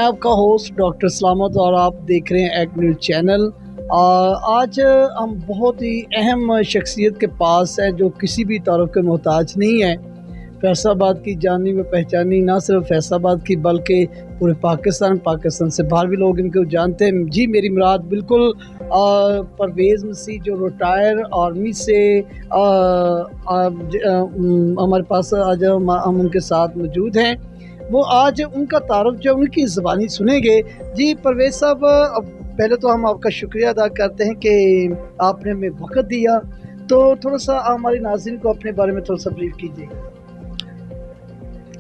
मैं आपका host doctor सलामत और आप देख रहे हैं एक न्यूज़ चैनल। आज हम बहुत ही अहम शख्सियत के पास है जो किसी भी तरफ के मोहताज नहीं है। फैसलाबाद की जानी व पहचानी, ना सिर्फ फैसलाबाद की बल्कि पूरे पाकिस्तान से बाहर भी लोग इनको जानते हैं। जी, मेरी मुराद बिल्कुल परवेज़ मसीह जो रिटायर आर्मी से हमारे पास आज हम उनके साथ मौजूद हैं। वो आज उनका तारुफ जो उनकी ज़बानी सुनेंगे। जी परवेज़ साहब, पहले तो हम आपका शुक्रिया अदा करते हैं कि आपने हमें वक़्त दिया। तो थोड़ा-सा हमारे नाज़रीन को अपने बारे में थोड़ा-सा ब्रीफ़ कीजिएगा।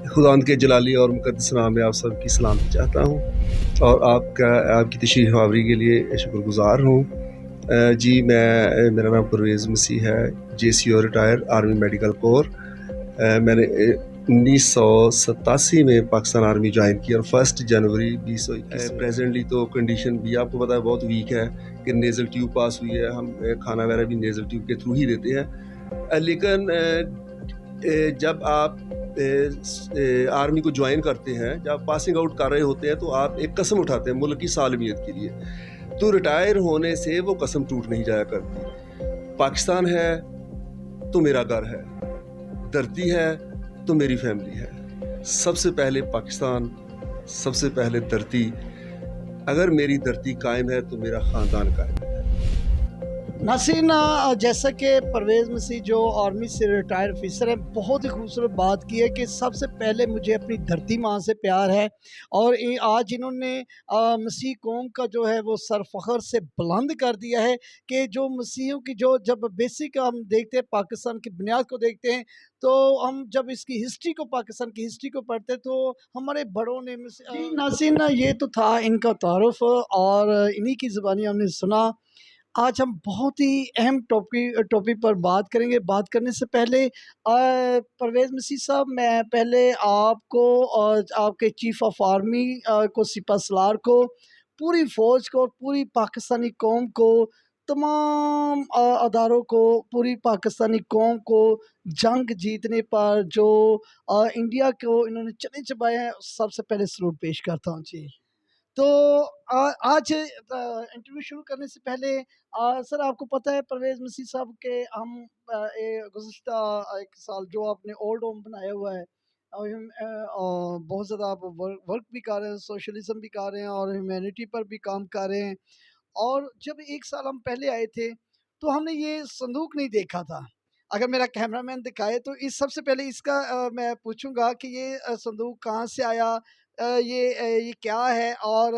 खुदावंद के जलाली और मुक़द्दस नाम में आप सबकी सलामती चाहता हूँ और आपकी तशरीफ़ आवरी के लिए शुक्रगुज़ार हूँ। जी, मेरा नाम परवेज़ मसीह है, JCO retire army medical corps. मैंने 1987 में पाकिस्तान आर्मी ज्वाइन किया और 1 जनवरी 2021। प्रेजेंटली तो कंडीशन भी आपको पता है बहुत वीक है कि नेज़ल ट्यूब पास हुई है, हम खाना वगैरह भी नेज़ल ट्यूब के थ्रू ही देते हैं। लेकिन जब आप आर्मी को ज्वाइन करते हैं, जब पासिंग आउट कर रहे होते हैं तो आप एक कसम उठाते हैं मुल्क की सालमियत के लिए। तो रिटायर होने से वो कसम टूट नहीं जाया करती। पाकिस्तान है तो मेरा घर है, धरती है तो मेरी फैमिली है। सबसे पहले पाकिस्तान, सबसे पहले धरती। अगर मेरी धरती कायम है तो मेरा ख़ानदान कायम है। नाज़रीन, जैसा कि परवेज़ मसीह जो आर्मी से रिटायर ऑफिसर हैं, बहुत ही खूबसूरत बात की है कि सबसे पहले मुझे अपनी धरती माँ से प्यार है। और आज इन्होंने मसीह कौम का जो है वो सर फ़ख्र से बुलंद कर दिया है कि जो मसीहों की जो जब बेसिक हम देखते हैं, पाकिस्तान की बुनियाद को देखते हैं, तो हम जब इसकी हिस्ट्री को, पाकिस्तान की हिस्ट्री को पढ़ते हैं तो हमारे बड़ों ने नाज़रीन, ये तो था इनका तारुफ और इन्हीं की ज़बानी हमने सुना। आज हम बहुत ही अहम टॉपिक पर बात करेंगे। बात करने से पहले परवेज़ मसीह साहब, मैं पहले आपको और आपके चीफ़ ऑफ आर्मी को, सिपह सलार को, पूरी फ़ौज को और पूरी पाकिस्तानी कौम को, तमाम अदारों को, पूरी पाकिस्तानी कौम को जंग जीतने पर जो इंडिया को इन्होंने चने चबाए हैं, सबसे पहले सलूट पेश करता हूँ। जी। तो आज इंटरव्यू शुरू करने से पहले सर, आपको पता है परवेज़ मसीह साहब के हम गुज़िश्ता 1 साल जो आपने ओल्ड होम बनाया हुआ है, बहुत ज़्यादा आप वर्क भी कर रहे हैं, सोशलिज़्म भी कर रहे हैं और ह्यूमैनिटी पर भी काम कर रहे हैं। और जब 1 साल हम पहले आए थे, तो हमने ये संदूक नहीं देखा था। अगर मेरा कैमरामैन दिखाए तो इस सबसे पहले इसका मैं पूछूँगा कि ये संदूक कहाँ से आया? ये क्या है? और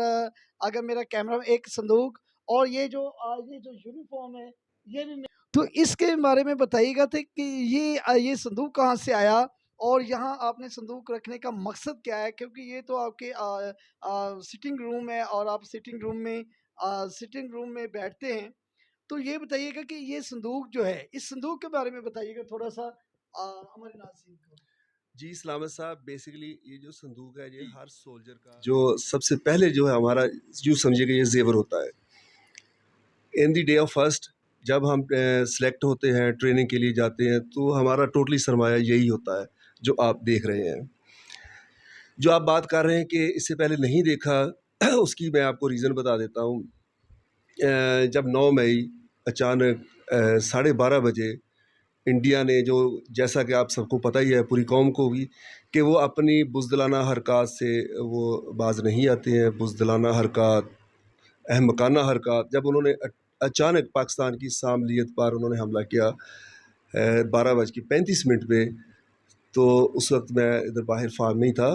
अगर मेरा कैमरा एक संदूक और ये जो यूनिफ़ॉर्म है, ये भी मैं तो इसके बारे में बताइएगा थे कि ये संदूक कहाँ से आया? और यहाँ आपने संदूक रखने का मकसद क्या है? क्योंकि ये तो आपके सिटिंग रूम है और आप सिटिंग रूम में बैठते हैं। तो ये बताइएगा कि ये संदूक जो है, इस संदूक के बारे में बताइएगा थोड़ा-सा हमारे नाज़रीन को। जी, सलामत साहब, बेसिकली ये जो संदूक है, ये हर सोल्जर का जो सबसे पहले जो है हमारा, यूँ समझिए कि ये ज़ेवर होता है। In the day of first जब हम सेलेक्ट होते हैं, ट्रेनिंग के लिए जाते हैं, तो हमारा टोटली सरमाया यही होता है जो आप देख रहे हैं। जो आप बात कर रहे हैं कि इससे पहले नहीं देखा, उसकी मैं आपको रीज़न बता देता हूँ। जब 9 मई अचानक 12:30 बजे इंडिया ने, जो जैसा कि आप सबको पता ही है, पूरी कौम को भी, कि वो अपनी बुज़दिलाना हरकत से वो बाज नहीं आते हैं। बुज़दिलाना हरकत, अहमकाना हरकत, जब उन्होंने अचानक पाकिस्तान की सामलियत पर उन्होंने हमला किया 12:35 पे, तो उस वक्त मैं इधर बाहर फार्म में ही था।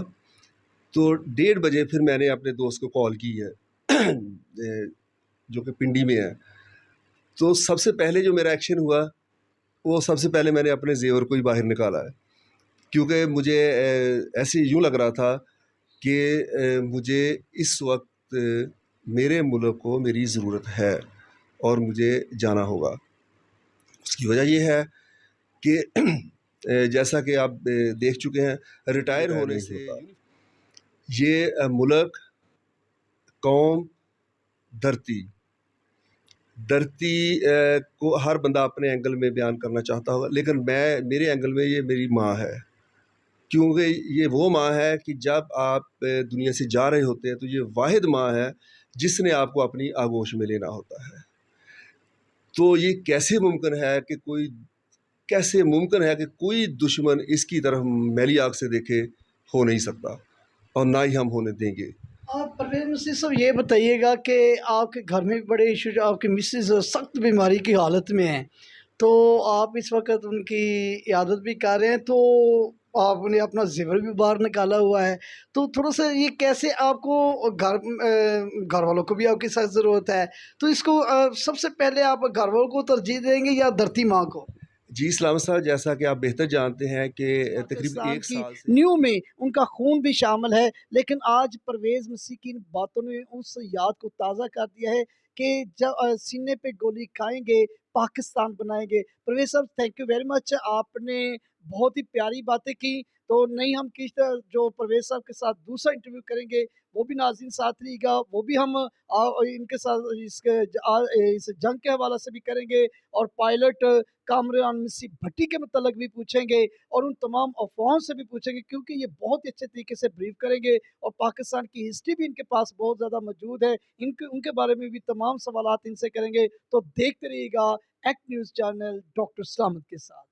तो 1:30 बजे फिर मैंने अपने दोस्त को कॉल की है जो कि पिंडी में है। तो सबसे पहले जो मेरा एक्शन हुआ, वो सबसे पहले मैंने अपने ज़ेवर को ही बाहर निकाला है, क्योंकि मुझे ऐसे यूँ लग रहा था कि मुझे इस वक्त मेरे मुल्क को मेरी ज़रूरत है और मुझे जाना होगा। उसकी वजह ये है कि जैसा कि आप देख चुके हैं, रिटायर होने से ये मुल्क, कौम, धरती को हर बंदा अपने एंगल में बयान करना चाहता होगा, लेकिन मेरे एंगल में ये मेरी माँ है, क्योंकि ये वो माँ है कि जब आप दुनिया से जा रहे होते हैं तो ये वाहिद माँ है जिसने आपको अपनी आगोश में लेना होता है। तो ये कैसे मुमकिन है कि कोई दुश्मन इसकी तरफ मैली आँख से देखे? हो नहीं सकता और ना ही हम होने देंगे। आप परवेज़ मसीह साहब ये बताइएगा कि आपके घर में भी बड़े इश्यूज, आपकी मिसेज़ सख्त बीमारी की हालत में हैं, तो आप इस वक़्त उनकी इयादत भी कर रहे हैं, तो आपने अपना ज़ेवर भी बाहर निकाला हुआ है। तो थोड़ा-सा ये कैसे आपको घर वालों को भी आपकी सख्त ज़रूरत है, तो इसको सबसे पहले आप घर वालों को तरजीह देंगे या धरती माँ को? जी, इस्लाम साहब, जैसा कि आप बेहतर जानते हैं कि तकरीबन पाकिस्तान 1 की साल से न्यू में उनका खून भी शामिल है, लेकिन आज परवेज़ मसीह की इन बातों ने उस याद को ताज़ा कर दिया है कि जब सीने पे गोली खाएँगे, पाकिस्तान बनाएँगे। परवेज़ साहब, थैंक यू वेरी मच, आपने बहुत ही प्यारी बातें की। तो नहीं, हम किस जो परवेज़ साहब के साथ दूसरा इंटरव्यू करेंगे, वो भी नाज़रीन साथ रहिएगा, वो भी हम इनके साथ इस जंग के हवाले से भी करेंगे और पायलट कामरान मिस्सी भट्टी के मुतल्लिक भी पूछेंगे और उन तमाम अफ़वाहों से भी पूछेंगे, क्योंकि ये बहुत ही अच्छे तरीके से ब्रीफ़ करेंगे और पाकिस्तान की हिस्ट्री भी इनके पास बहुत ज़्यादा मौजूद है। इनके उनके बारे में भी तमाम सवालात इनसे करेंगे। तो देखते रहिएगा एक्ट न्यूज़ चैनल डॉक्टर सलामत के साथ।